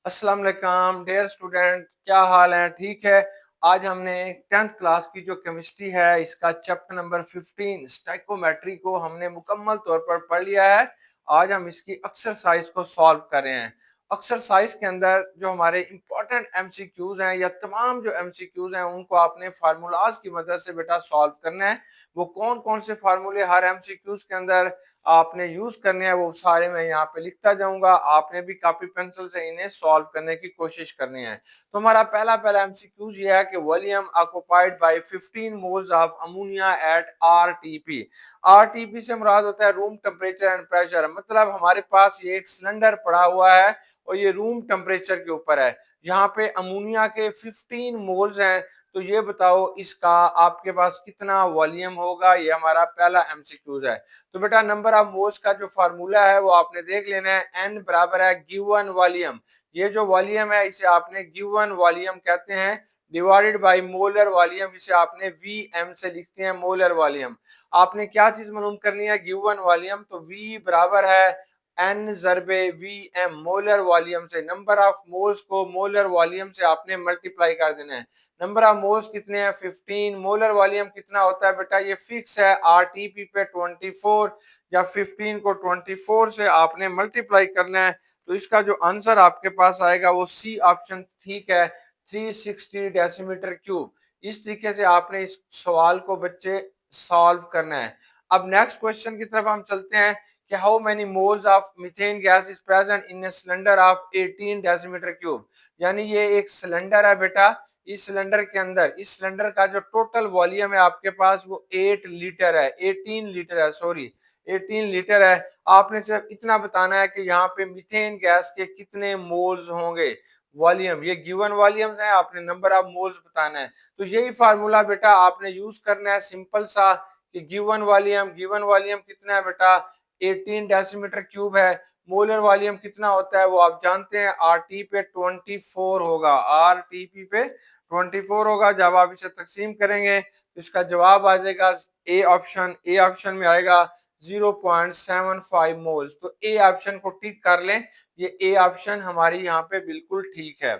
अस्सलाम वालेकुम dear student, क्या हाल है? ठीक है। आज हमने 10th क्लास की जो केमिस्ट्री है इसका चैप्टर नंबर 15 स्टाइकोमेट्री को हमने मुकम्मल तौर पर पढ़ लिया है। आज हम इसकी एक्सरसाइज को सॉल्व कर रहे हैं। एक्सरसाइज के अंदर जो हमारे इंपॉर्टेंट एमसीक्यूज हैं या तमाम जो एमसीक्यूज हैं उनको आपने फार्मूलाज की मदद से बेटा सॉल्व करना है। वो कौन कौन से फार्मूले हर एमसीक्यूज के अंदर आपने यूज करने हैं वो सारे मैं यहाँ पे लिखता जाऊंगा। आपने भी कॉपी पेंसिल से इन्हें सॉल्व करने की कोशिश करनी है। तो हमारा पहला पहला एमसीक्यूज ये है कि volume occupied by 15 moles of ammonia at RTP. RTP से मुराद होता है रूम टेम्परेचर एंड प्रेशर। मतलब हमारे पास ये एक सिलेंडर पड़ा हुआ है और ये रूम टेम्परेचर के ऊपर है। यहाँ पे अमोनिया के 15 मोल्स हैं। तो ये बताओ इसका आपके पास कितना वॉल्यूम होगा। ये हमारा पहला एमसीक्यूज है। तो बेटा नंबर ऑफ मोल्स का जो फार्मूला है वो आपने देख लेना है। एन बराबर है गिवन वॉल्यूम। ये जो वॉल्यूम है इसे आपने गिवन वॉल्यूम कहते हैं, डिवाइडेड बाय मोलर वॉल्यूम, इसे आपने वीएम से लिखते हैं मोलर वॉल्यूम। आपने क्या चीज मालूम करनी है? Given volume. तो वी बराबर है एन जरबे वी एम मोलर वॉल्यूम से। नंबर ऑफ मोल्स को मोलर वॉल्यूम से आपने मल्टीप्लाई कर देना है। नंबर ऑफ मोल्स कितने हैं? 15। मोलर वॉल्यूम कितना होता है बेटा? ये फिक्स है आरटीपी पे 24, या 15 को 24 से आपने मल्टीप्लाई करना है। तो इसका जो आंसर आपके पास आएगा वो सी ऑप्शन ठीक है, 360 डेसीमीटर क्यूब। इस तरीके से आपने इस सवाल को बच्चे सॉल्व करना है। अब नेक्स्ट क्वेश्चन की तरफ हम चलते हैं कि how many moles of methane gas is present in a cylinder of 18 decimetre cube. यानी ये एक सिलेंडर है बेटा। इस सिलेंडर के अंदर इस सिलेंडर का जो टोटल वॉल्यूम है आपके पास वो 8 लीटर है, 18 लीटर है, सॉरी 18 लीटर है। आपने सिर्फ इतना बताना है कि यहाँ पे मीथेन गैस के कितने मोल्स होंगे। वॉल्यूम ये गिवन वॉल्यूम है, आपने नंबर ऑफ मोल्स बताना है। तो यही फार्मूला बेटा आपने यूज करना है, सिंपल सा, कि गिवन वॉल्यूम कितना है बेटा? 18 डेसीमीटर क्यूब है। मोलर वॉल्यूम कितना होता है वो आप जानते हैं, आरटी पे 24 होगा। आरटीपी पे 24 होगा। जब आप इसे तकसीम करेंगे तो इसका जवाब आ जाएगा ए ऑप्शन में आएगा 0.75 मोल्स। तो ए ऑप्शन को टिक कर लें, ये ए ऑप्शन हमारी यहाँ पे बिल्कुल ठीक है।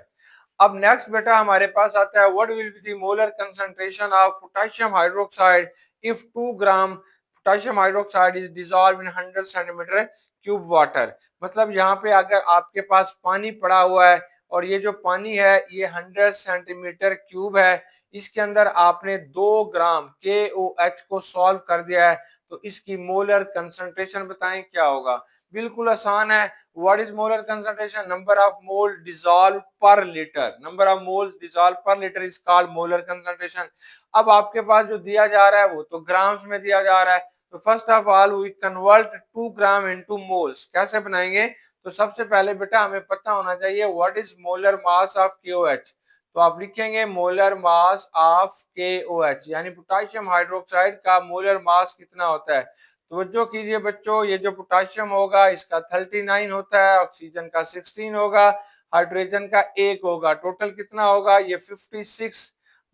अब नेक्स्ट बेटा हमारे पास आता है what will be the molar concentration of potassium hydroxide if 2 gram potassium hydroxide is dissolve in 100 centimetre cube water. मतलब यहाँ पे अगर आपके पास पानी पड़ा हुआ है और ये जो पानी है ये 100 सेंटीमीटर क्यूब है, इसके अंदर आपने 2 ग्राम KOH को सॉल्व कर दिया है, तो इसकी मोलर कंसंट्रेशन बताएं क्या होगा। बिल्कुल आसान है। What is molar concentration? Number of mole dissolve per litre. Number of moles dissolve per litre is called molar concentration. अब आपके पास जो दिया जा रहा है वो तो ग्राम्स में दिया जा रहा है। तो first of all we convert 2 gram into moles. कैसे बनाएंगे? तो सबसे पहले बेटा हमें पता होना चाहिए what is molar mass of KOH। तो आप लिखेंगे मोलर मास ऑफ KOH, यानी पोटेशियम हाइड्रोक्साइड का मोलर मास कितना होता है। तवज्जो कीजिए बच्चों, ये जो पोटेशियम होगा इसका 39 होता है, ऑक्सीजन का 16 होगा, हाइड्रोजन का 1 होगा। टोटल कितना होगा? ये 56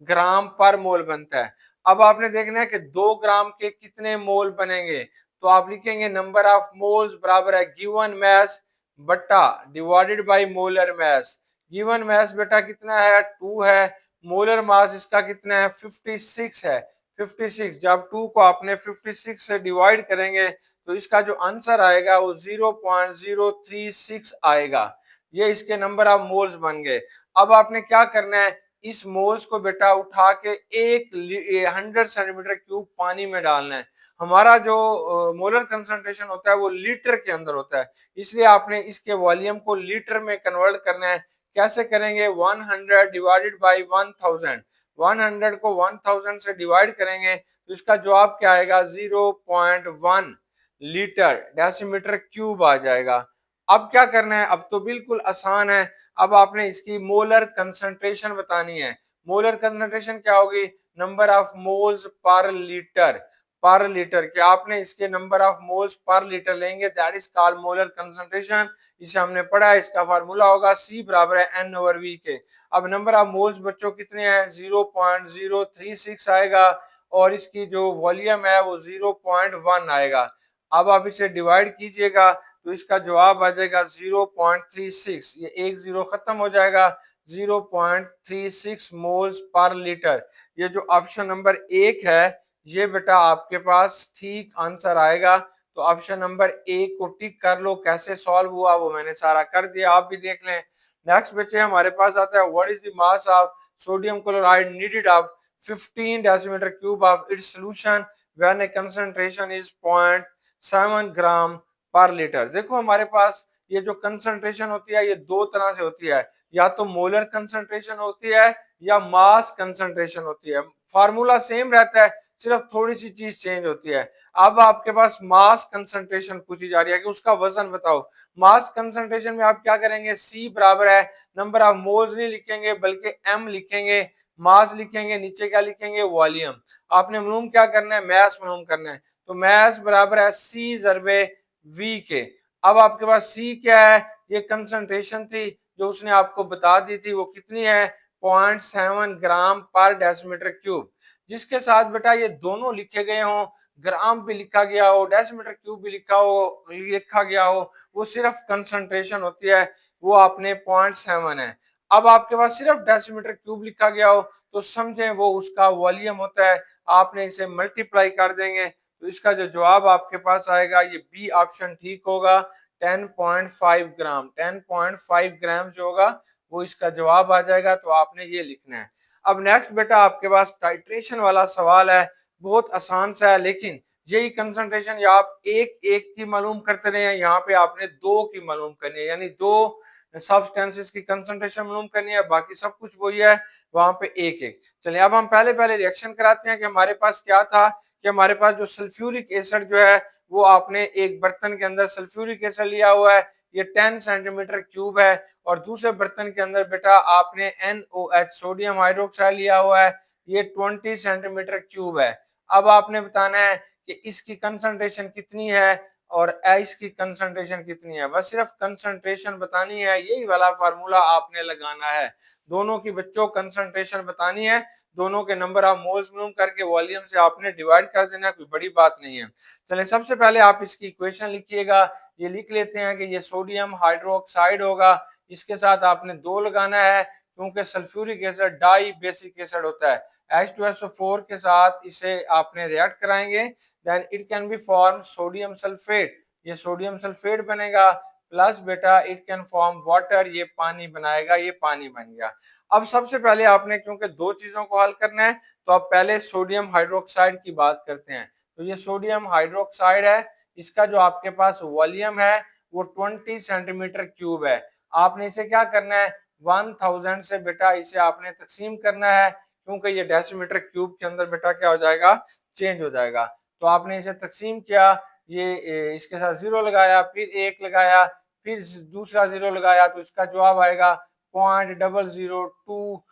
ग्राम पर मोल बनता है। अब आपने देखना है कि 2 ग्राम के कितने मोल बनेंगे। तो आप लिखेंगे नंबर ऑफ मोल्स बराबर है गिवन मैस बट्टा divided by molar mass. Given mass बेटा कितना है? 2 है। मोलर मास इसका कितना है? 56 है। 56 जब 2 को आपने 56 से डिवाइड करेंगे तो इसका जो आंसर आएगा वो 0.036 आएगा। ये इसके नंबर ऑफ मोल्स बन गए। अब आपने क्या करना है? इस मोल्स को बेटा उठा के 100 सेंटीमीटर क्यूब पानी में डालना है। हमारा जो मोलर कंसंट्रेशन होता है वो लीटर के अंदर होता है, इसलिए आपने इसके वॉल्यूम को लीटर में कन्वर्ट करना है। कैसे करेंगे? 100 डिवाइडेड बाई 1000। 100 को 1000 से डिवाइड करेंगे तो इसका जवाब क्या आएगा? 0.1 लीटर डेसीमीटर क्यूब आ जाएगा। अब क्या करना है? अब तो बिल्कुल आसान है। अब आपने इसकी मोलर कंसंट्रेशन बतानी है। मोलर कंसंट्रेशन क्या होगी? Number of moles per litre. Per litre क्या आपने इसके number of moles per litre लेंगे, that is called molar concentration. इसे हमने पढ़ा है, इसका फार्मूला होगा C बराबर है N/V के। अब नंबर ऑफ मोल्स बच्चों कितने हैं? 0.036 आएगा और इसकी जो वॉल्यूम है वो 0.1 आएगा। अब आप इसे डिवाइड कीजिएगा तो इसका जवाब आ जाएगा 0.36। ये एक जीरो खत्म हो जाएगा, 0.36 मोल्स पर लीटर। ये जो ऑप्शन नंबर 1 है ये बेटा आपके पास ठीक आंसर आएगा। तो ऑप्शन नंबर 1 को टिक कर लो। कैसे सॉल्व हुआ वो मैंने सारा कर दिया, आप भी देख लें। नेक्स्ट बच्चे हमारे पास आता है, what is the mass of sodium chloride needed off 15 decimetre cube of its solution when A concentration is 0.7 ग्राम पर लीटर। देखो हमारे पास ये जो कंसंट्रेशन होती है ये दो तरह से होती है, या तो मोलर कंसंट्रेशन होती है या मास कंसंट्रेशन होती है। फार्मूला सेम रहता है, सिर्फ थोड़ी सी चीज चेंज होती है। अब आपके पास मास कंसंट्रेशन पूछी जा रही है कि उसका वजन बताओ। मास कंसंट्रेशन में आप क्या करेंगे, सी बराबर है, नंबर ऑफ मोल्स नहीं लिखेंगे बल्कि एम लिखेंगे, मास लिखेंगे, नीचे क्या लिखेंगे, वॉल्यूम। आपने मालूम क्या करना है, मैस मालूम करना है। तो मैस बराबर है सी जरबे वी के। अब आपके पास सी क्या है, ये कंसंट्रेशन थी जो उसने आपको बता दी थी, वो कितनी है, 0.7 ग्राम पर डेसीमीटर क्यूब। जिसके साथ बेटा ये दोनों लिखे गए हों, ग्राम भी लिखा गया हो, डेसीमीटर क्यूब भी लिखा गया हो, वो सिर्फ कंसंट्रेशन होती है, वो आपने 0.7 है। अब आपके पास सिर्फ डेसीमीटर क्यूब लिखा गया हो तो समझें वो उसका वॉल्यूम होता है, आपने इसे मल्टीप्लाई कर देंगे। तो इसका जो जवाब आपके पास आएगा ये बी ऑप्शन ठीक होगा, 10.5 ग्राम। 10.5 ग्राम जो होगा वो इसका जवाब आ जाएगा। तो आपने ये लिखना है। अब नेक्स्ट बेटा आपके पास टाइट्रेशन वाला सवाल है, बहुत आसान सा है, लेकिन यही कंसंट्रेशन या आप एक एक की मालूम करते रहे, यहाँ पे आपने दो की मालूम करनी है, यानी दो सब्सटेंसेस की कंसंट्रेशन मालूम करनी है, बाकी सब कुछ वही है, वहां पे एक एक। चलिए अब हम पहले पहले रिएक्शन कराते हैं कि हमारे पास क्या था, कि हमारे पास जो सल्फ्यूरिक एसिड जो है वो आपने एक बर्तन के अंदर सल्फ्यूरिक एसिड लिया हुआ है, ये 10 सेंटीमीटर क्यूब है, और दूसरे बर्तन के अंदर बेटा आपने NOH सोडियम हाइड्रोक्साइड लिया हुआ है, ये 20 सेंटीमीटर क्यूब है। अब आपने बताना है कि इसकी कंसंट्रेशन कितनी है और इसकी कंसंट्रेशन कितनी है, बस सिर्फ कंसंट्रेशन बतानी है, यही वाला फार्मूला आपने लगाना है। दोनों की बच्चों कंसंट्रेशन बतानी है, दोनों के नंबर ऑफ मोल्स मालूम करके वॉल्यूम से आपने डिवाइड कर देना, कोई बड़ी बात नहीं है। चलिए सबसे पहले आप इसकी इक्वेशन लिखिएगा, ये लिख लेते हैं कि ये सोडियम हाइड्रोक्साइड होगा, इसके साथ आपने दो लगाना है क्योंकि sulphuric acid dibasic acid होता है, H2SO4 के साथ इसे आपने रिएक्ट कराएंगे, then it can be form sodium sulphate, ये सोडियम सल्फेट बनेगा, प्लस बेटा इट कैन फॉर्म वाटर, ये पानी बनाएगा, ये पानी बन गया। अब सबसे पहले आपने क्योंकि दो चीजों को हल करना है तो आप पहले सोडियम हाइड्रोक्साइड की बात करते हैं। तो ये सोडियम हाइड्रोक्साइड है, इसका जो आपके पास वॉल्यूम है वो 20 सेंटीमीटर क्यूब है। आपने इसे क्या करना है, 1000 से बेटा इसे आपने तकसीम करना है, क्योंकि ये डेसीमीटर क्यूब के अंदर बेटा क्या हो जाएगा, चेंज हो जाएगा। तो आपने इसे तकसीम किया, ये इसके साथ जीरो लगाया, फिर एक लगाया, फिर दूसरा जीरो लगाया, तो इसका जवाब आएगा 0.002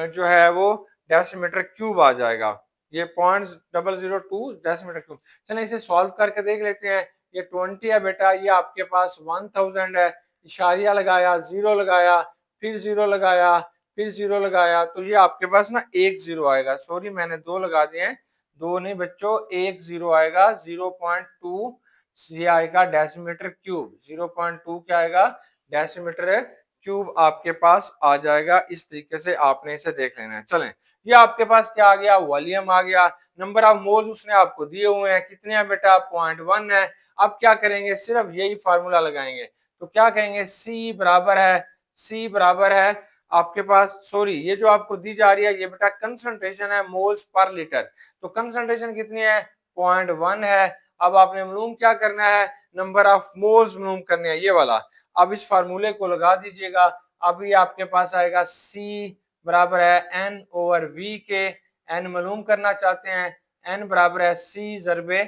जो है वो डेसीमीटर क्यूब आ जाएगा। ये 0.002 डेसीमीटर क्यूब। चलिए इसे सॉल्व करके देख लेते हैं। ये 20 है बेटा, ये आपके पास 1000 है, इशारिया लगाया, जीरो लगाया, फिर जीरो लगाया, फिर जीरो लगाया, तो ये आपके पास ना एक जीरो आएगा। सॉरी मैंने दो लगा दिए हैं, दो नहीं बच्चों, एक जीरो आएगा, 0.2 ये आएगा डेसीमीटर क्यूब। 0.2 क्या आएगा, डेसीमीटर क्यूब आपके पास आ जाएगा। इस तरीके से आपने इसे देख लेना है। चलें, ये आपके पास क्या आ गया, वॉल्यूम आ गया। नंबर ऑफ मोल्स उसने आपको दिए हुए हैं, कितने हैं बेटा, 0.1 है। अब क्या करेंगे, सिर्फ यही फार्मूला लगाएंगे। तो क्या कहेंगे, सी बराबर है, सी बराबर है आपके पास, सॉरी ये जो आपको दी जा रही है ये बेटा कंसंट्रेशन है मोल्स पर लीटर, तो कंसंट्रेशन कितनी है, 0.1 है। अब आपने मालूम क्या करना है, नंबर ऑफ मोल्स मालूम करने हैं, ये वाला। अब इस फार्मूले को लगा दीजिएगा, अब ये आपके पास आएगा सी बराबर है एन ओवर वी के। एन मालूम करना चाहते हैं, एन बराबर है सी जरबे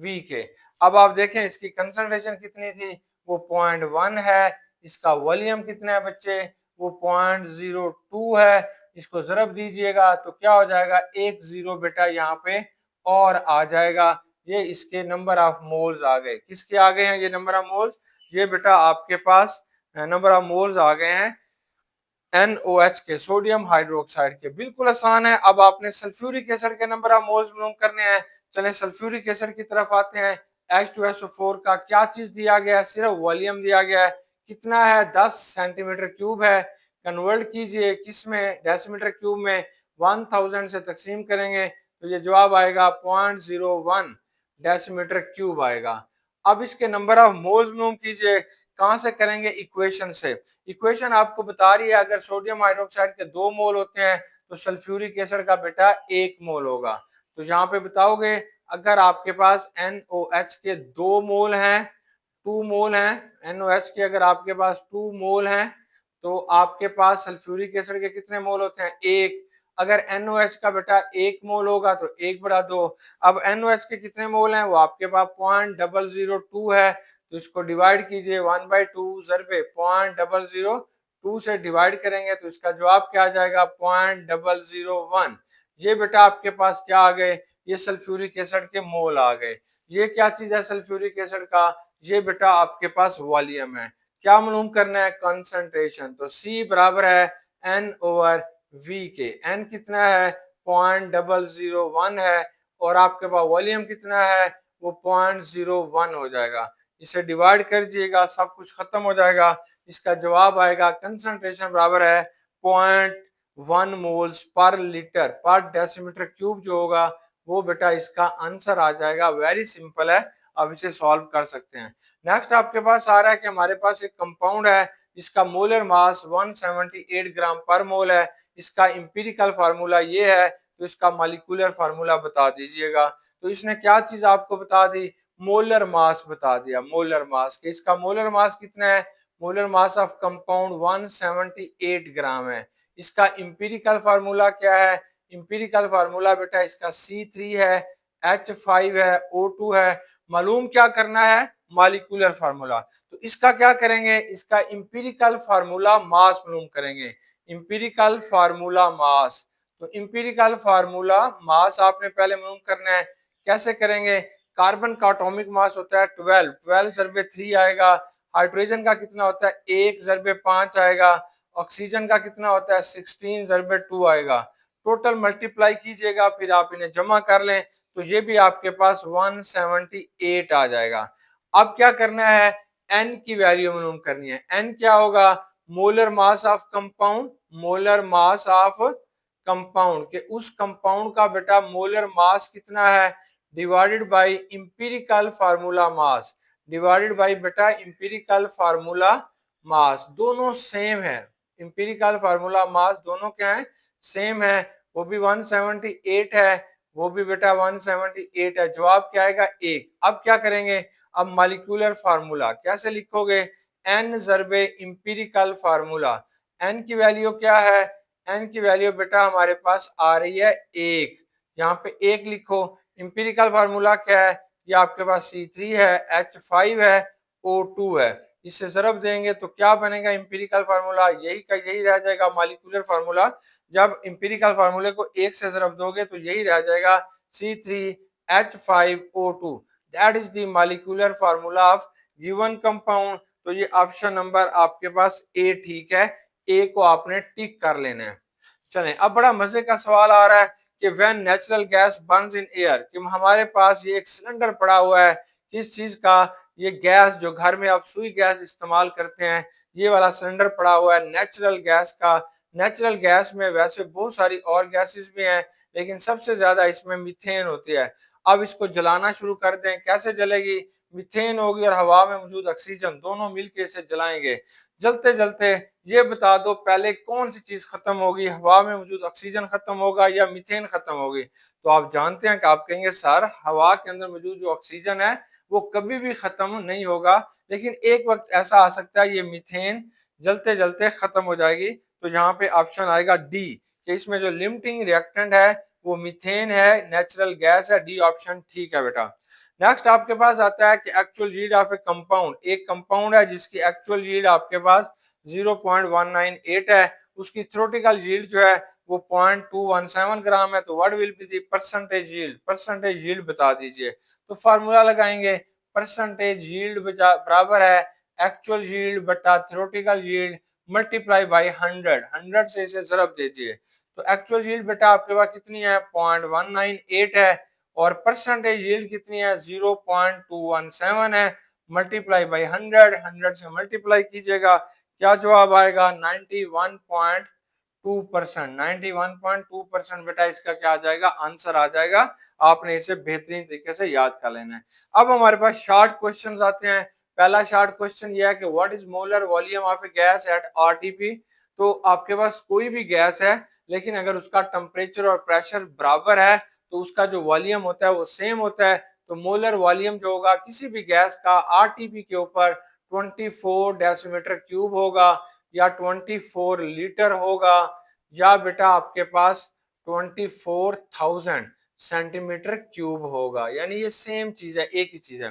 वी के। अब आप देखें इसकी कंसंट्रेशन कितनी थी, वो 0.1 है। इसका वॉल्यूम कितना है बच्चे, वो 0.02 है। इसको जरब दीजिएगा तो क्या हो जाएगा, एक जीरो बेटा यहाँ पे और आ जाएगा। ये इसके नंबर ऑफ मोल्स आ गए, किसके आ गए हैं ये नंबर ऑफ मोल्स, ये बेटा आपके पास नंबर ऑफ मोल्स आ गए हैं NOH के, सोडियम हाइड्रोक्साइड के। बिल्कुल आसान है। अब आपने सल्फ्यूरिक एसिड के नंबर ऑफ मोल्स मालूम करने हैं। चलें सल्फ्यूरिक एसिड की तरफ आते हैं। H2SO4 का क्या चीज दिया गया है, सिर्फ वॉल्यूम दिया गया है, कितना है 10 सेंटीमीटर क्यूब है। कन्वर्ट कीजिए किसमें, डेसीमीटर क्यूब में, 1000 से तकसीम करेंगे तो ये जवाब आएगा 0.01 डेसीमीटर क्यूब आएगा। अब इसके नंबर ऑफ मोल्स मालूम कीजिए, कहां से करेंगे, इक्वेशन से। इक्वेशन आपको बता रही है अगर सोडियम हाइड्रोक्साइड के 2 मोल होते हैं तो सल्फ्यूरिक एसिड का बेटा 1 मोल होगा। तो यहाँ पे बताओगे अगर आपके पास NOH के 2 मोल हैं, 2 मोल हैं, NOH के अगर आपके पास 2 मोल हैं तो आपके पास सल्फ्यूरिक एसिड के कितने मोल होते हैं, 1। अगर NOH का बेटा 1 मोल होगा तो 1/2। अब NOH के कितने मोल हैं, वो आपके पास 0.002 है, तो इसको डिवाइड कीजिए 1/2 ज़रबे 0.002 से डिवाइड करेंगे तो इसका जवाब क्या आ जाएगा 0.001। ये बेटा आपके पास क्या आ गए, ये सल्फ्यूरिक एसिड के मोल आ गए। ये क्या चीज है सल्फ्यूरिक एसिड का, ये बेटा आपके पास वॉल्यूम है। क्या मालूम करना है, कंसंट्रेशन। तो C बराबर है N/V के। N कितना है 0.001 है और आपके पास वॉल्यूम कितना है वो 0.01 हो जाएगा। इसे डिवाइड कर दीजिएगा सब कुछ खत्म हो जाएगा। इसका जवाब आएगा कंसंट्रेशन बराबर है 0.1 मोल्स पर लीटर पर डेसीमीटर क्यूब जो होगा वो बेटा इसका आंसर आ जाएगा। वेरी सिंपल है, अब इसे सॉल्व कर सकते हैं। नेक्स्ट आपके पास आ रहा है कि हमारे पास एक कंपाउंड है जिसका मोलर मास 178 ग्राम पर मोल है। इसका इंपीरिकल फार्मूला ये है, तो इसका मॉलिक्यूलर फार्मूला बता दीजिएगा। तो इसने क्या चीज आपको बता दी, मोलर मास बता दिया। मोलर मास के इसका मोलर मास कितना है, मोलर मास ऑफ कंपाउंड 178 ग्राम है। इसका इंपीरिकल फार्मूला क्या है, इंपीरिकल फार्मूला बेटा इसका C3 है, H5 है, O2 है। मालूम क्या करना है, मॉलिक्यूलर फार्मूला। तो इसका क्या करेंगे, इसका इंपीरिकल फार्मूला मास मालूम करेंगे। इंपीरिकल फार्मूला मास, तो इंपीरिकल फार्मूला मास आपने पहले मालूम करना है। कैसे करेंगे, कार्बन का एटॉमिक मास होता है 12 ज़रबे 3 आएगा। हाइड्रोजन का कितना होता है 1 ज़रबे 5 आएगा। ऑक्सीजन का कितना होता है 16 ज़रबे 2 आएगा। टोटल मल्टीप्लाई कीजिएगा फिर आप इन्हें जमा कर लें तो ये भी आपके पास 178 आ जाएगा। अब क्या करना है, N की वैल्यू मालूम करनी है। N क्या होगा, molar mass of compound, molar mass of compound के उस कंपाउंड का बेटा मोलर मास कितना है divided by empirical formula mass, divided by बेटा इंपीरिकल फार्मूला मास। दोनों सेम है, इंपीरिकल फार्मूला मास दोनों क्या है, सेम है। वो भी 178 है, वो भी बेटा 178 है। जवाब क्या आएगा 1। अब क्या करेंगे, अब मॉलिक्यूलर फार्मूला कैसे लिखोगे, N ज़रबे इंपीरिकल फार्मूला। N की वैल्यू क्या है, N की वैल्यू बेटा हमारे पास आ रही है 1, यहाँ पे 1 लिखो। इंपीरिकल फार्मूला क्या है, ये आपके पास C3 है, H5 है, O2 है। इसे ज़रब देंगे तो क्या बनेगा, इंपीरिकल फार्मूला यही का यही रह जाएगा मॉलिक्यूलर फार्मूला। जब इंपीरिकल फार्मूले को 1 से ज़रब दोगे तो यही रह जाएगा C3H5O2। That is the molecular formula of given compound. तो ये ऑप्शन नंबर आपके पास ए ठीक है, ए को आपने टिक कर लेना है। चलें अब बड़ा मजे का सवाल आ रहा है कि when natural gas Burns in air, कि हमारे पास ये एक सिलेंडर पड़ा हुआ है किस चीज का, ये गैस जो घर में आप सुई गैस इस्तेमाल करते हैं, ये वाला सिलेंडर पड़ा हुआ है नेचुरल गैस का। नेचुरल गैस में वैसे बहुत सारी और गैसेस भी हैं लेकिन सबसे ज्यादा इसमें मीथेन होती है। अब इसको जलाना शुरू कर दें, कैसे जलेगी, मीथेन होगी और हवा में मौजूद ऑक्सीजन दोनों मिलकर इसे जलाएंगे। जलते जलते ये बता दो पहले कौन सी चीज खत्म होगी, हवा में मौजूद ऑक्सीजन खत्म होगा या मीथेन खत्म होगी। तो आप जानते हैं कि आप कहेंगे सर हवा के अंदर मौजूद जो ऑक्सीजन है वो कभी भी खत्म नहीं होगा, लेकिन एक वक्त ऐसा आ सकता है ये मीथेन जलते जलते खत्म हो जाएगी। तो यहाँ पे ऑप्शन आएगा डी, कि इसमें जो लिमिटिंग रिएक्टेंट है वो मीथेन है, नेचुरल गैस है। डी ऑप्शन ठीक है बेटा। नेक्स्ट आपके पास आता है कि actual yield of A compound, एक कंपाउंड है जिसकी एक्चुअल यील्ड आपके पास 0.198 है, उसकी थ्योरेटिकल यील्ड जो है वो 0.217 ग्राम है। तो what will be the percentage yield, percentage yield बता दीजिए। तो फार्मूला लगाएंगे, परसेंटेज यील्ड बराबर है एक्चुअल यील्ड बटा थ्योरेटिकल यील्ड मल्टीप्लाई बाय 100, 100 से इसे ज़रब दीजिए। तो एक्चुअल यील्ड बेटा आपके पास कितनी है 0.198 है, और परसेंटेज यील्ड कितनी है 0.217 है, मल्टीप्लाई बाई 100, 100 से मल्टीप्लाई कीजिएगा, क्या जवाब आएगा 91.2%, 91.2% बेटा इसका क्या आ जाएगा आंसर आ जाएगा। आपने इसे बेहतरीन तरीके से याद कर लेना है। अब हमारे पास शॉर्ट क्वेश्चंस आते हैं। पहला शॉर्ट क्वेश्चन यह है कि what is molar volume of A gas at RTP. तो आपके पास कोई भी गैस है लेकिन अगर उसका टेम्परेचर और प्रेशर बराबर है तो उसका जो वॉल्यूम होता है वो सेम होता है। तो मोलर वॉल्यूम जो होगा किसी भी गैस का आरटीपी के ऊपर 24 डेसीमीटर क्यूब होगा या 24 लीटर होगा या बेटा आपके पास 24,000 सेंटीमीटर क्यूब होगा, यानी ये सेम चीज है, एक ही चीज है।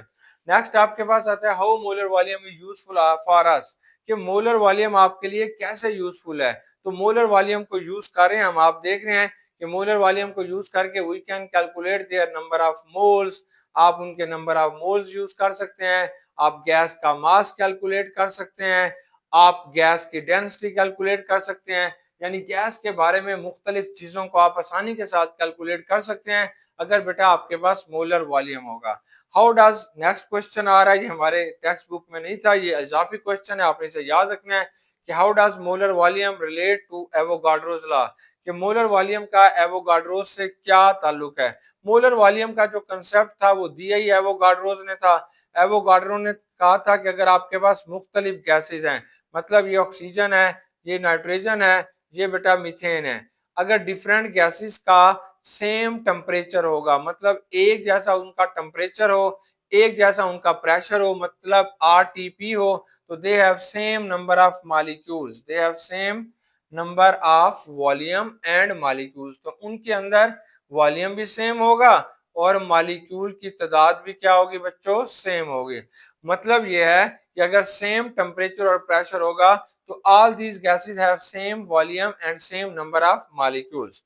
नेक्स्ट आपके पास आता है how molar volume is useful for us, कि मोलर वॉल्यूम आपके लिए कैसे यूजफुल है। तो मोलर वॉल्यूम को यूज कर रहे हैं हम, आप देख रहे हैं कि मोलर वॉल्यूम को यूज करके we can calculate their number of moles. आप उनके नंबर ऑफ मोल्स यूज कर सकते हैं, आप गैस का मास कैलकुलेट कर सकते हैं, आप गैस की डेंसिटी कैलकुलेट कर सकते हैं, यानी गैस के बारे में मुख्तलिफ चीजों को आप आसानी के साथ कैलकुलेट कर सकते हैं अगर बेटा आपके पास मोलर वॉल्यूम होगा। हाउ डज, नेक्स्ट क्वेश्चन आ रहा है, ये हमारे टेक्स्ट बुक में नहीं था, ये इजाफी क्वेश्चन है, आपने इसे याद रखना है कि how does molar volume relate to Avogadro's law, कि मोलर वॉल्यूम का एवोगाड्रोस से क्या ताल्लुक है। मोलर वॉल्यूम का जो कंसेप्ट था वो दिया ही एवोगाड्रोस ने था। एवोगाड्रो ने कहा था कि अगर आपके पास मुख्तलिफ गैसेज हैं, मतलब ये ऑक्सीजन है, ये नाइट्रोजन है, ये बेटा मीथेन है, अगर डिफरेंट गैसेस का सेम टेम्परेचर होगा, मतलब एक जैसा उनका टेम्परेचर हो, एक जैसा उनका प्रेशर हो, मतलब आरटीपी हो, तो they have same number of molecules, they have same number of volume and molecules, तो उनके अंदर वॉल्यूम भी सेम होगा और मॉलिक्यूल की तादाद भी क्या होगी बच्चों, सेम होगी। मतलब यह है कि अगर सेम टेम्परेचर और प्रेशर होगा तो all these gases have same volume and same number of molecules।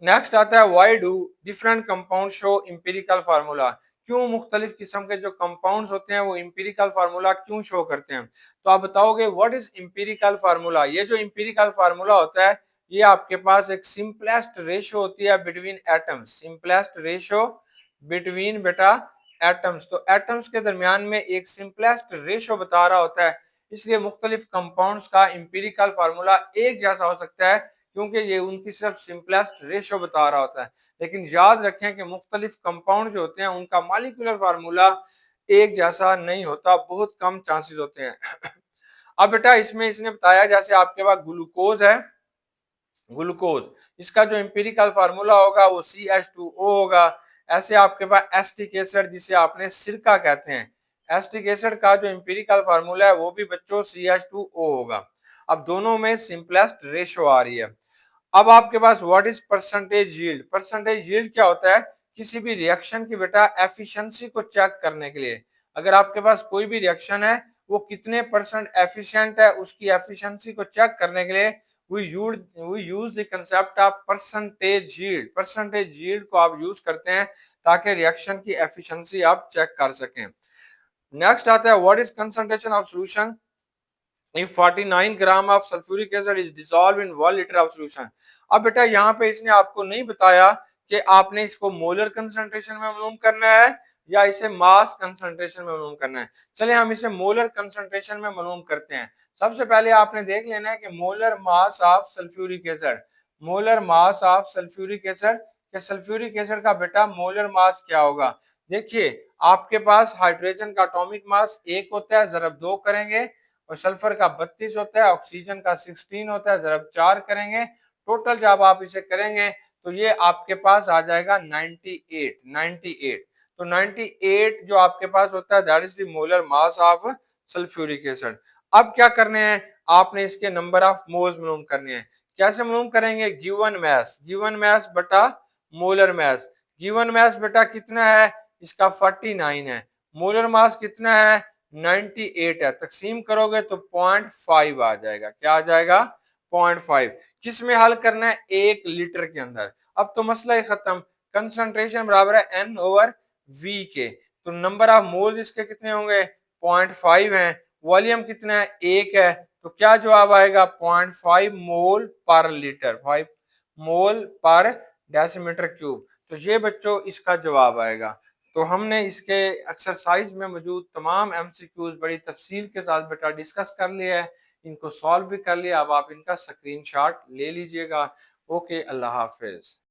Next आता है why do different compound show empirical formula, क्यों मुख्तलिफ किस्म के जो कंपाउंड्स होते हैं वो इंपेरिकल फार्मूला क्यों शो करते हैं। तो आप बताओगे व्हाट इज इंपेरिकल फार्मूला। ये जो इंपेरिकल फार्मूला होता है ये आपके पास एक सिंपलेस्ट रेशो होती है between atoms, simplest ratio between बेटा एटम्स, तो एटम्स के दरमियान में एक सिंपलेस्ट रेशो बता रहा होता है, इसलिए मुख्तलिफ कंपाउंड्स का इंपेरिकल फार्मूला एक जैसा हो सकता है क्योंकि ये उनकी सिर्फ सिंपलेस्ट रेशो बता रहा होता है। लेकिन याद रखें कि मुख्तलिफ कंपाउंड जो होते हैं उनका मॉलिक्यूलर फार्मूला एक जैसा नहीं होता, बहुत कम चांसेस होते हैं। अब बेटा इसमें इसने बताया जैसे आपके पास ग्लूकोज है, ग्लूकोज इसका जो इंपेरिकल फार्मूला होगा वो CH2O होगा। ऐसे आपके पास एस्टिक एसिड जिसे आपने सिरका कहते हैं, एस्टिक एसिड का जो इंपेरिकल फार्मूला है वो भी बच्चों CH2O होगा। अब दोनों में सिंपलेस्ट रेशो आ रही है। अब आपके पास what is percentage yield, percentage yield क्या होता है, किसी भी रिएक्शन की बेटा एफिशिएंसी को चेक करने के लिए, अगर आपके पास कोई भी रिएक्शन है वो कितने परसेंट एफिशिएंट है उसकी एफिशिएंसी को चेक करने के लिए we use the concept of percentage yield, percentage yield को आप यूज करते हैं ताकि रिएक्शन की एफिशिएंसी आप चेक कर सकें। नेक्स्ट आता है what is concentration of solution if 49 gram of sulphuric acid is dissolve in 1 litre of solution. अब बेटा यहाँ पे इसने आपको नहीं बताया कि आपने इसको मोलर कंसंट्रेशन में मालूम करना है या इसे मास कंसंट्रेशन में मालूम करना है। चलिए हम इसे मोलर कंसंट्रेशन में मालूम करते हैं। सबसे पहले आपने देख लेना है कि molar mass of sulphuric acid, molar mass of sulphuric acid, के सल्फ्यूरिक एसिड का बेटा मोलर मास क्या होगा। देखिए आपके पास हाइड्रोजन का एटॉमिक मास 1 होता है, जरा 2 करेंगे, और सल्फर का 32 होता है, ऑक्सीजन का 16 होता है, जरा 4 करेंगे, टोटल जब आप इसे करेंगे तो ये आपके पास आ जाएगा 98, 98। तो 98 जो आपके पास होता है that is the molar mass of sulphuric acid. अब क्या करने हैं, आपने इसके नंबर ऑफ मोल्स मालूम करने हैं। कैसे मालूम करेंगे, गिवन मैस, गिवन मैस बटा मोलर मैस, गिवन मैस बेटा कितना है इसका 49 है, मोलर मास कितना है 98 है, तकसीम करोगे तो 0.5 आ जाएगा, क्या आ जाएगा 0.5। किस में हल करना है, 1 लीटर के अंदर। अब तो मसला ही खत्म, कंसंट्रेशन बराबर है N/V के, तो नंबर ऑफ मोल्स इसके कितने होंगे 0.5 है, वॉल्यूम कितना है 1 है, तो क्या जवाब आएगा 0.5 मोल पर लीटर, 5 मोल पर डेसीमीटर क्यूब। तो ये बच्चों इसका जवाब आएगा। तो हमने इसके एक्सरसाइज में मौजूद तमाम एमसीक्यूज बड़ी तफसील के साथ बेटा डिस्कस कर लिया है, इनको सॉल्व भी कर लिया। अब आप इनका स्क्रीनशॉट ले लीजिएगा। ओके, अल्लाह हाफिज।